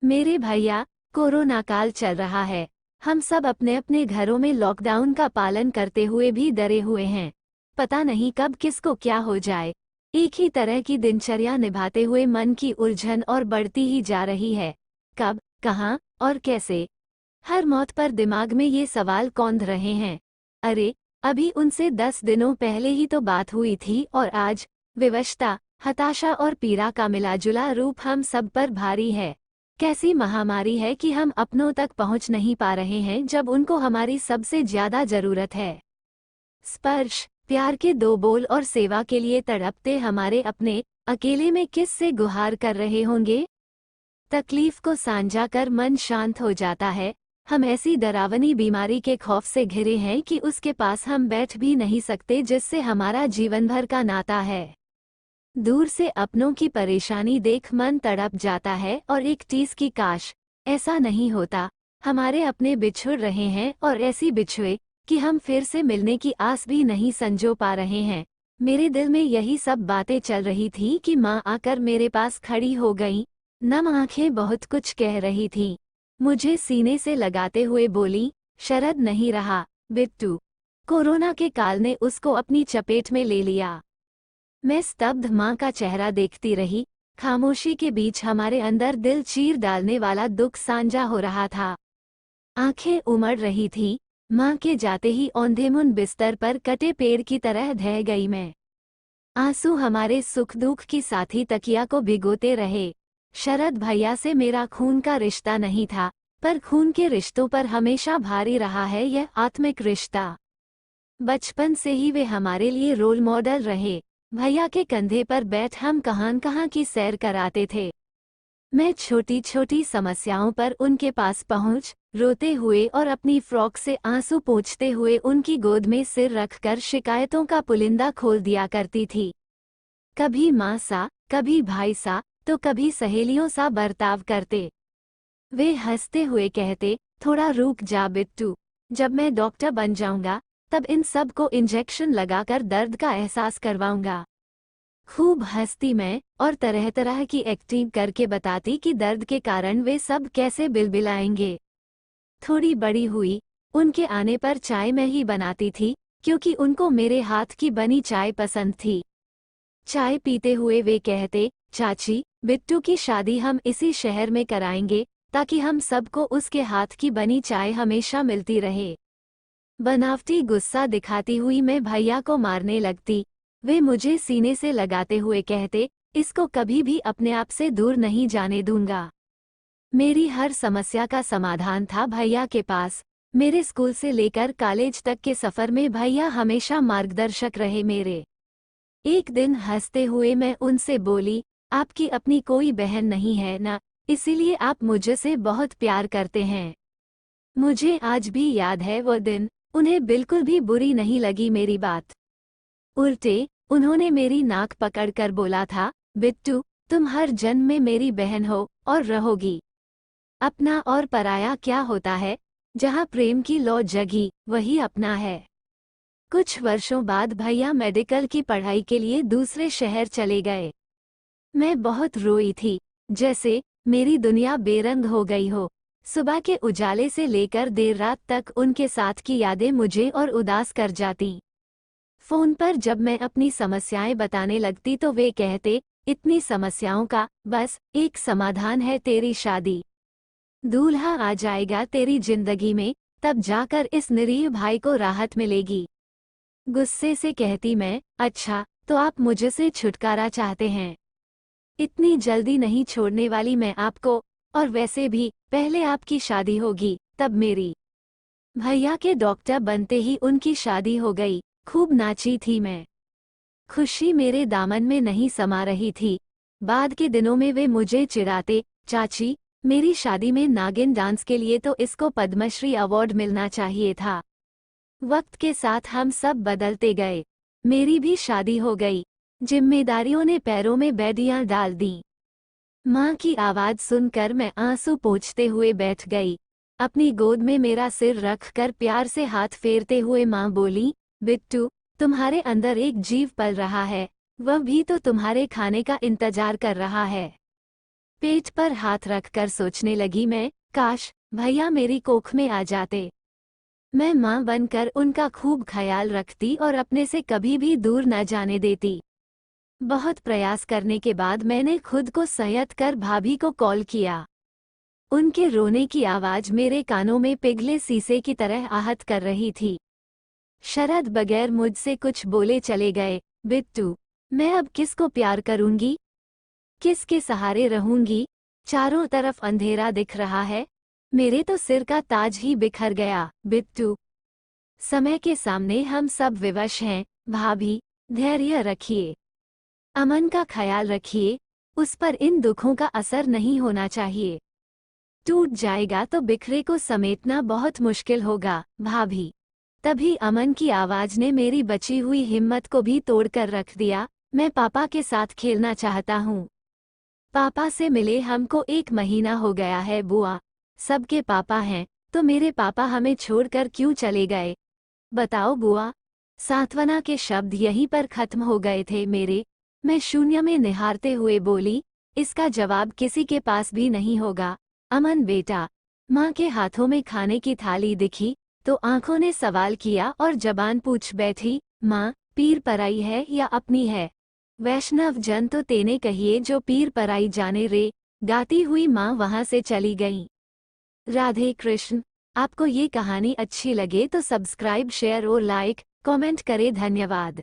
मेरे भैया, कोरोना काल चल रहा है। हम सब अपने अपने घरों में लॉकडाउन का पालन करते हुए भी डरे हुए हैं। पता नहीं कब किसको क्या हो जाए। एक ही तरह की दिनचर्या निभाते हुए मन की उलझन और बढ़ती ही जा रही है। कब, कहाँ और कैसे? हर मौत पर दिमाग में ये सवाल कौंध रहे हैं। अरे, अभी उनसे 10 दिनों पहले ही तो बात हुई थी और आज विवशता, हताशा और पीड़ा का मिला-जुला रूप हम सब पर भारी है। कैसी महामारी है कि हम अपनों तक पहुंच नहीं पा रहे हैं जब उनको हमारी सबसे ज्यादा जरूरत है। स्पर्श, प्यार के दो बोल और सेवा के लिए तड़पते हमारे अपने अकेले में किस से गुहार कर रहे होंगे? तकलीफ को साझा कर मन शांत हो जाता है। हम ऐसी डरावनी बीमारी के खौफ से घिरे हैं कि उसके पास हम बैठ भी नहीं सकते जिससे हमारा जीवन भर का नाता है। दूर से अपनों की परेशानी देख मन तड़प जाता है और एक टीस की काश ऐसा नहीं होता। हमारे अपने बिछुड़ रहे हैं और ऐसी बिछुए कि हम फिर से मिलने की आस भी नहीं संजो पा रहे हैं। मेरे दिल में यही सब बातें चल रही थी कि माँ आकर मेरे पास खड़ी हो गई। नम आंखें बहुत कुछ कह रही थी। मुझे सीने से लगाते हुए बोली, शरद नहीं रहा बिट्टू। कोरोना के काल ने उसको अपनी चपेट में ले लिया। मैं स्तब्ध माँ का चेहरा देखती रही। खामोशी के बीच हमारे अंदर दिल चीर डालने वाला दुख साझा हो रहा था। आंखें उमड़ रही थी। माँ के जाते ही औंधेमुन बिस्तर पर कटे पेड़ की तरह ढह गई मैं। आंसू हमारे सुख दुख की साथी तकिया को भिगोते रहे। शरद भैया से मेरा खून का रिश्ता नहीं था, पर खून के रिश्तों पर हमेशा भारी रहा है यह आत्मिक रिश्ता। बचपन से ही वे हमारे लिए रोल मॉडल रहे। भैया के कंधे पर बैठ हम कहां की सैर कराते थे। मैं छोटी छोटी समस्याओं पर उनके पास पहुंच, रोते हुए और अपनी फ्रॉक से आंसू पोंछते हुए उनकी गोद में सिर रखकर शिकायतों का पुलिंदा खोल दिया करती थी। कभी माँ सा, कभी भाई सा, तो कभी सहेलियों सा बर्ताव करते। वे हंसते हुए कहते, थोड़ा रुक जा बिट्टू, जब मैं डॉक्टर बन जाऊंगा तब इन सब को इंजेक्शन लगाकर दर्द का एहसास करवाऊंगा। खूब हंसती मैं और तरह तरह की एक्टिंग करके बताती कि दर्द के कारण वे सब कैसे बिलबिलाएंगे। थोड़ी बड़ी हुई, उनके आने पर चाय मैं ही बनाती थी, क्योंकि उनको मेरे हाथ की बनी चाय पसंद थी। चाय पीते हुए वे कहते, चाची, बिट्टू की शादी हम इसी शहर में कराएंगे ताकि हम सबको उसके हाथ की बनी चाय हमेशा मिलती रहे। बनावटी गुस्सा दिखाती हुई मैं भैया को मारने लगती। वे मुझे सीने से लगाते हुए कहते, इसको कभी भी अपने आप से दूर नहीं जाने दूंगा। मेरी हर समस्या का समाधान था भैया के पास। मेरे स्कूल से लेकर कॉलेज तक के सफर में भैया हमेशा मार्गदर्शक रहे मेरे। एक दिन हंसते हुए मैं उनसे बोली, आपकी अपनी कोई बहन नहीं है ना, इसीलिए आप मुझसे बहुत प्यार करते हैं। मुझे आज भी याद है वो दिन। उन्हें बिल्कुल भी बुरी नहीं लगी मेरी बात। उल्टे उन्होंने मेरी नाक पकड़कर बोला था, बिट्टू, तुम हर जन्म में मेरी बहन हो और रहोगी। अपना और पराया क्या होता है? जहाँ प्रेम की लौ जगी वही अपना है। कुछ वर्षों बाद भैया मेडिकल की पढ़ाई के लिए दूसरे शहर चले गए। मैं बहुत रोई थी, जैसे मेरी दुनिया बेरंग हो गई हो। सुबह के उजाले से लेकर देर रात तक उनके साथ की यादें मुझे और उदास कर जाती। फोन पर जब मैं अपनी समस्याएं बताने लगती तो वे कहते, इतनी समस्याओं का बस एक समाधान है, तेरी शादी। दूल्हा आ जाएगा तेरी जिंदगी में, तब जाकर इस निरीह भाई को राहत मिलेगी। गुस्से से कहती मैं, अच्छा तो आप मुझसे छुटकारा चाहते हैं। इतनी जल्दी नहीं छोड़ने वाली मैं आपको, और वैसे भी पहले आपकी शादी होगी तब मेरी। भैया के डॉक्टर बनते ही उनकी शादी हो गई। खूब नाची थी मैं। खुशी मेरे दामन में नहीं समा रही थी। बाद के दिनों में वे मुझे चिढ़ाते, चाची, मेरी शादी में नागिन डांस के लिए तो इसको पद्मश्री अवार्ड मिलना चाहिए था। वक्त के साथ हम सब बदलते गए। मेरी भी शादी हो गई। जिम्मेदारियों ने पैरों में बेड़ियां डाल दी। माँ की आवाज सुनकर मैं आंसू पोंछते हुए बैठ गई। अपनी गोद में मेरा सिर रखकर प्यार से हाथ फेरते हुए माँ बोली, बिट्टू, तुम्हारे अंदर एक जीव पल रहा है, वह भी तो तुम्हारे खाने का इंतजार कर रहा है। पेट पर हाथ रखकर सोचने लगी मैं, काश भैया मेरी कोख में आ जाते। मैं माँ बनकर उनका खूब ख्याल रखती और अपने से कभी भी दूर न जाने देती। बहुत प्रयास करने के बाद मैंने खुद को संयत कर भाभी को कॉल किया। उनके रोने की आवाज मेरे कानों में पिघले शीशे की तरह आहत कर रही थी। शरद बगैर मुझसे कुछ बोले चले गए, बिट्टू, मैं अब किसको प्यार करूंगी, किसके सहारे रहूंगी? चारों तरफ अंधेरा दिख रहा है, मेरे तो सिर का ताज ही बिखर गया। बिट्टू, समय के सामने हम सब विवश हैं। भाभी, धैर्य रखिए, अमन का ख्याल रखिए, उस पर इन दुखों का असर नहीं होना चाहिए। टूट जाएगा तो बिखरे को समेटना बहुत मुश्किल होगा। भाभी। तभी अमन की आवाज ने मेरी बची हुई हिम्मत को भी तोड़कर रख दिया। मैं पापा के साथ खेलना चाहता हूँ। पापा से मिले हमको 1 महीना हो गया है बुआ। सबके पापा हैं, तो मेरे पापा हमें छोड़कर क्यों चले गए? बताओ बुआ। सांत्वना के शब्द यहीं पर खत्म हो गए थे मेरे। मैं शून्य में निहारते हुए बोली, इसका जवाब किसी के पास भी नहीं होगा। अमन बेटा। माँ के हाथों में खाने की थाली दिखी तो आंखों ने सवाल किया और जबान पूछ बैठी, माँ, पीर पराई है या अपनी है? वैष्णव जन तो तेने कहिए जो पीर पराई जाने रे। गाती हुई माँ वहां से चली गई। राधे कृष्ण। आपको ये कहानी अच्छी लगे तो सब्सक्राइब, शेयर और लाइक, कमेंट करें। धन्यवाद।